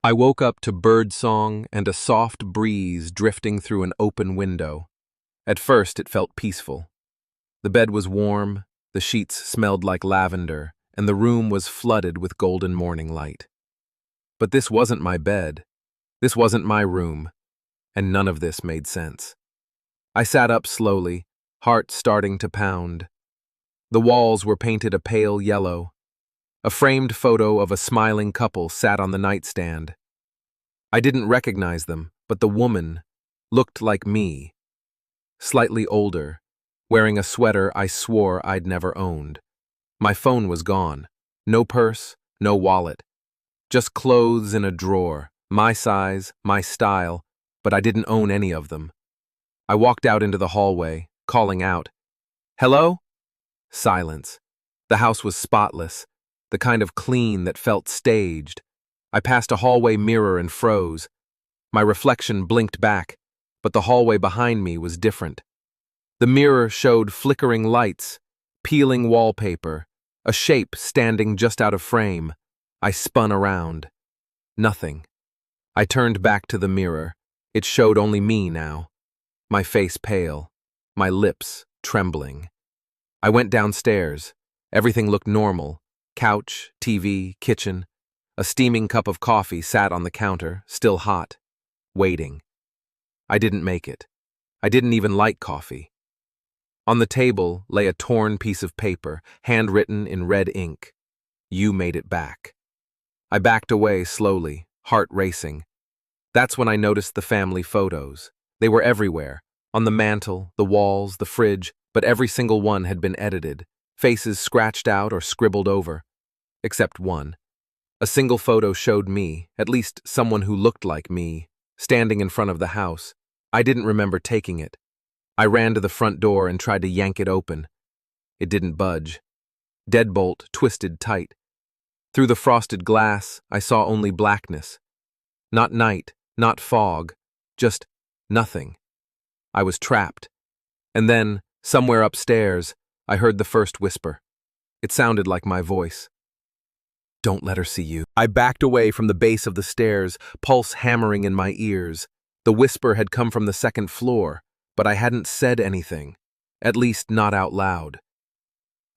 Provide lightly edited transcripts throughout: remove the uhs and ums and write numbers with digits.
I woke up to birdsong and a soft breeze drifting through an open window. At first, it felt peaceful. The bed was warm, the sheets smelled like lavender, and the room was flooded with golden morning light. But this wasn't my bed. This wasn't my room, and none of this made sense. I sat up slowly, heart starting to pound. The walls were painted a pale yellow. A framed photo of a smiling couple sat on the nightstand. I didn't recognize them, but the woman looked like me, slightly older, wearing a sweater I swore I'd never owned. My phone was gone. No purse, no wallet. Just clothes in a drawer, my size, my style, but I didn't own any of them. I walked out into the hallway, calling out, "Hello?" Silence. The house was spotless, the kind of clean that felt staged. I passed a hallway mirror and froze. My reflection blinked back, but the hallway behind me was different. The mirror showed flickering lights, peeling wallpaper, a shape standing just out of frame. I spun around. Nothing. I turned back to the mirror. It showed only me now. My face pale, my lips trembling. I went downstairs. Everything looked normal. Couch, TV, kitchen. A steaming cup of coffee sat on the counter, still hot, waiting. I didn't make it. I didn't even like coffee. On the table lay a torn piece of paper, handwritten in red ink. "You made it back." I backed away slowly, heart racing. That's when I noticed the family photos. They were everywhere, on the mantel, the walls, the fridge, but every single one had been edited, faces scratched out or scribbled over. Except one. A single photo showed me, at least someone who looked like me, standing in front of the house. I didn't remember taking it. I ran to the front door and tried to yank it open. It didn't budge. Deadbolt twisted tight. Through the frosted glass, I saw only blackness. Not night, not fog, just nothing. I was trapped. And then, somewhere upstairs, I heard the first whisper. It sounded like my voice. "Don't let her see you." I backed away from the base of the stairs, pulse hammering in my ears. The whisper had come from the second floor, but I hadn't said anything, at least not out loud.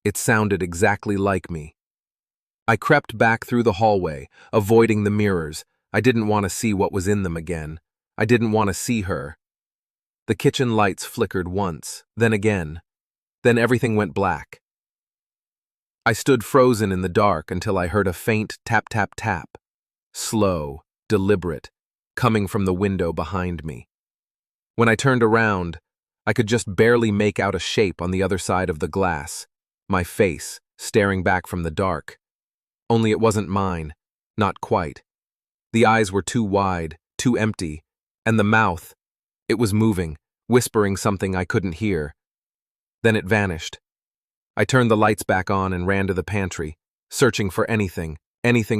It sounded exactly like me. I crept back through the hallway, avoiding the mirrors. I didn't want to see what was in them again. I didn't want to see her. The kitchen lights flickered once, then again. Then everything went black. I stood frozen in the dark until I heard a faint tap-tap-tap, slow, deliberate, coming from the window behind me. When I turned around, I could just barely make out a shape on the other side of the glass, my face staring back from the dark. Only it wasn't mine, not quite. The eyes were too wide, too empty, and the mouth, it was moving, whispering something I couldn't hear. Then it vanished. I turned the lights back on and ran to the pantry, searching for anything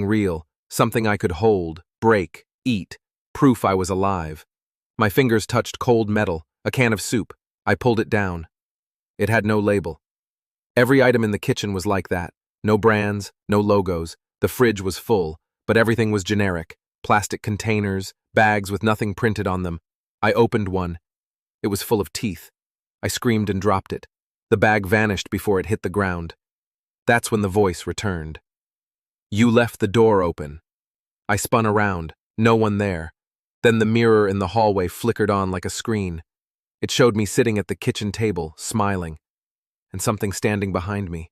real, something I could hold, break, eat, proof I was alive. My fingers touched cold metal, a can of soup. I pulled it down. It had no label. Every item in the kitchen was like that. No brands, no logos. The fridge was full, but everything was generic. Plastic containers, bags with nothing printed on them. I opened one. It was full of teeth. I screamed and dropped it. The bag vanished before it hit the ground. That's when the voice returned. "You left the door open." I spun around. No one there. Then the mirror in the hallway flickered on like a screen. It showed me sitting at the kitchen table, smiling, and something standing behind me.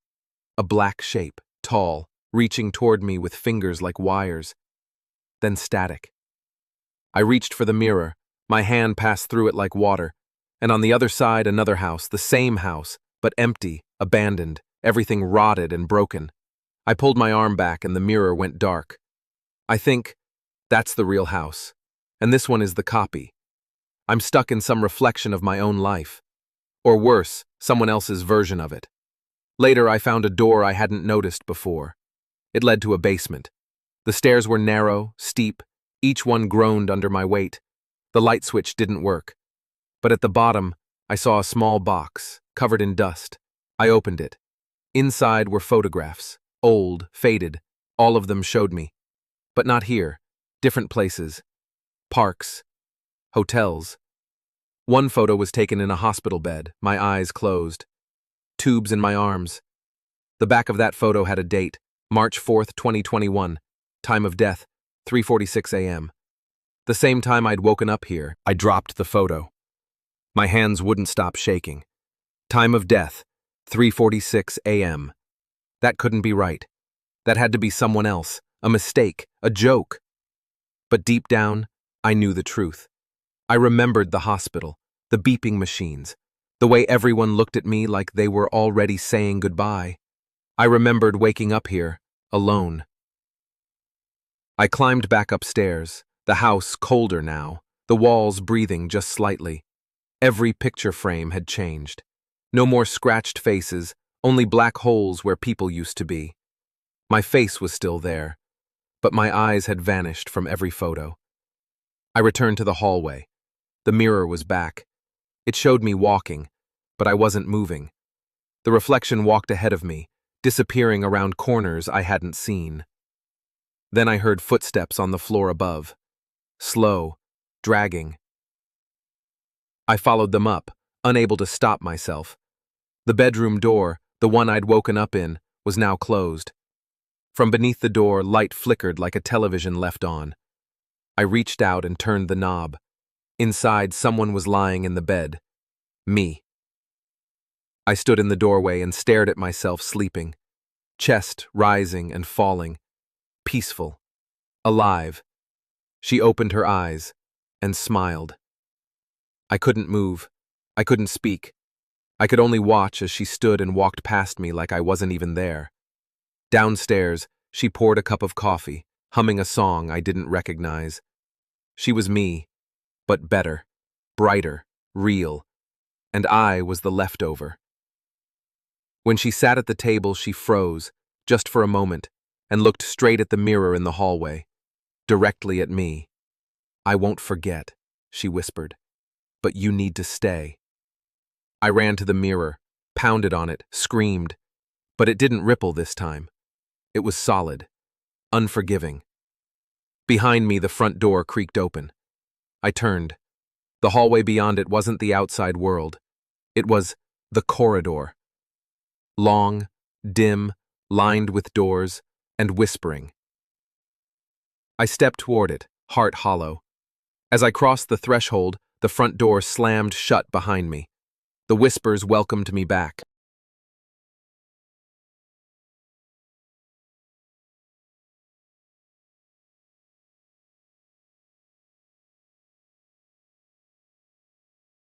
A black shape, tall, reaching toward me with fingers like wires. Then static. I reached for the mirror. My hand passed through it like water. And on the other side, another house, the same house, but empty, abandoned, everything rotted and broken. I pulled my arm back and the mirror went dark. I think, that's the real house. And this one is the copy. I'm stuck in some reflection of my own life. Or worse, someone else's version of it. Later, I found a door I hadn't noticed before. It led to a basement. The stairs were narrow, steep, each one groaned under my weight. The light switch didn't work. But at the bottom, I saw a small box, covered in dust. I opened it. Inside were photographs, old, faded. All of them showed me. But not here. Different places. Parks. Hotels. One photo was taken in a hospital bed, my eyes closed. Tubes in my arms. The back of that photo had a date, March 4th, 2021. Time of death, 3:46 a.m. The same time I'd woken up here, I dropped the photo. My hands wouldn't stop shaking. Time of death, 3:46 a.m. That couldn't be right. That had to be someone else, a mistake, a joke. But deep down, I knew the truth. I remembered the hospital, the beeping machines, the way everyone looked at me like they were already saying goodbye. I remembered waking up here, alone. I climbed back upstairs, the house colder now, the walls breathing just slightly. Every picture frame had changed. No more scratched faces, only black holes where people used to be. My face was still there, but my eyes had vanished from every photo. I returned to the hallway. The mirror was back. It showed me walking, but I wasn't moving. The reflection walked ahead of me, disappearing around corners I hadn't seen. Then I heard footsteps on the floor above. Slow, dragging. I followed them up, unable to stop myself. The bedroom door, the one I'd woken up in, was now closed. From beneath the door, light flickered like a television left on. I reached out and turned the knob. Inside, someone was lying in the bed. Me. I stood in the doorway and stared at myself sleeping. Chest rising and falling. Peaceful. Alive. She opened her eyes and smiled. I couldn't move. I couldn't speak. I could only watch as she stood and walked past me like I wasn't even there. Downstairs, she poured a cup of coffee, humming a song I didn't recognize. She was me, but better, brighter, real, and I was the leftover. When she sat at the table, she froze, just for a moment, and looked straight at the mirror in the hallway, directly at me. "I won't forget," she whispered, "but you need to stay." I ran to the mirror, pounded on it, screamed, but it didn't ripple this time. It was solid, unforgiving. Behind me, the front door creaked open. I turned. The hallway beyond it wasn't the outside world. It was the corridor. Long, dim, lined with doors, and whispering. I stepped toward it, heart hollow. As I crossed the threshold, the front door slammed shut behind me. The whispers welcomed me back.